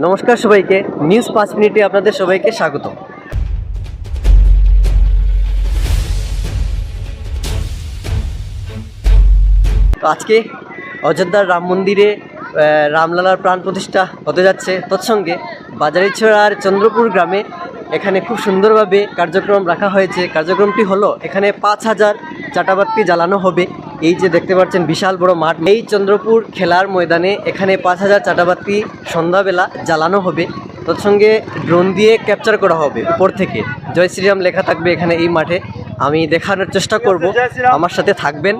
নমস্কার সবাইকে, নিউজ 5 মিনিটে আপনাদের সবাইকে স্বাগত। তো আজকে অযোধ্যার রাম মন্দিরে রামলালার প্রাণ প্রতিষ্ঠা হতে যাচ্ছে। তৎসঙ্গে বাজারিছড়ার চন্দ্রপুর গ্রামে এখানে খুব সুন্দরভাবে কার্যক্রম রাখা হয়েছে। কার্যক্রমটি হলো, এখানে 5000 চাটাবাতি জ্বালানো হবে। এই যে দেখতে পাচ্ছেন বিশাল বড় মাঠ, এই চন্দ্রপুর খেলার ময়দানে এখানে 5000 চাটাবাতি সন্ধ্যাবেলা জ্বালানো হবে। তৎসঙ্গে ড্রোন দিয়ে ক্যাপচার করা হবে উপর থেকে। জয় শ্রীরাম লেখা থাকবে এখানে এই মাঠে। আমি দেখানোর চেষ্টা করব, আমার সাথে থাকবেন।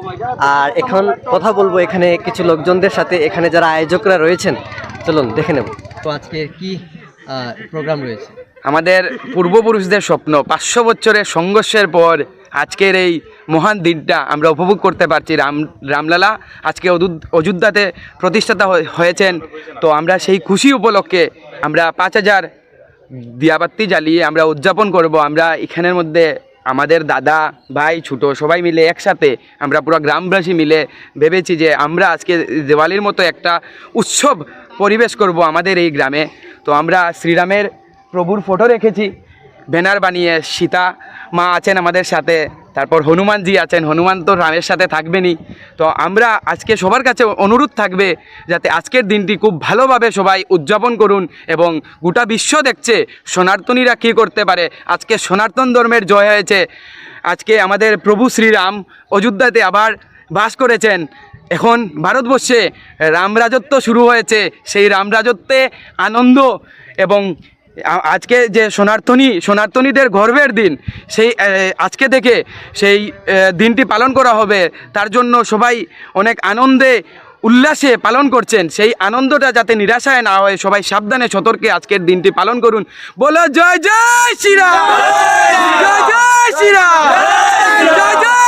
আর এখন কথা বলবো এখানে কিছু লোকজনদের সাথে, এখানে যারা আয়োজকরা রয়েছেন। চলুন দেখে নেব তো আজকে কি প্রোগ্রাম রয়েছে। আমাদের পূর্বপুরুষদের স্বপ্ন 500 বছরের সংঘর্ষের পর আজকের এই মহান দিনটা আমরা উপভোগ করতে পারছি। রামলালা আজকে অযোধ্যাতে প্রতিষ্ঠাতা হয়েছেন। তো আমরা সেই খুশি উপলক্ষে আমরা 5000 দিয়াবাতি জ্বালিয়ে আমরা উদযাপন করব। আমরা এখানের মধ্যে আমাদের দাদা ভাই ছোটো সবাই মিলে একসাথে আমরা পুরো গ্রামবাসী মিলে ভেবেছি যে আমরা আজকে দিওয়ালির মতো একটা উৎসব পরিবেশ করব আমাদের এই গ্রামে। তো আমরা শ্রীরামের প্রভুর ফটো রেখেছি ব্যানার বানিয়ে। সীতা মা আছেন আমাদের সাথে, তারপর হনুমানজি আছেন। হনুমান তো রামের সাথে থাকবেনই। তো আমরা আজকে সবার কাছে অনুরোধ থাকবে যাতে আজকের দিনটি খুব ভালোভাবে সবাই উদযাপন করুন। এবং গোটা বিশ্ব দেখছে সনাতনীরা কী করতে পারে। আজকে সনাতন ধর্মের জয় হয়েছে। আজকে আমাদের প্রভু শ্রীরাম অযোধ্যাতে আবার বাস করেছেন। এখন ভারতবর্ষে রামরাজত্ব শুরু হয়েছে। সেই রামরাজত্বে আনন্দ এবং আজকে যে সনাতনীদের গর্বের দিন, সেই আজকে থেকে সেই দিনটি পালন করা হবে। তার জন্য সবাই অনেক আনন্দে উল্লাসে পালন করছেন। সেই আনন্দটা যাতে নিরাশায় না হয়, সবাই সাবধানে সতর্কে আজকের দিনটি পালন করুন। বলো জয় জয় শ্রীরাম, জয় জয় শ্রীরাম, জয় জয়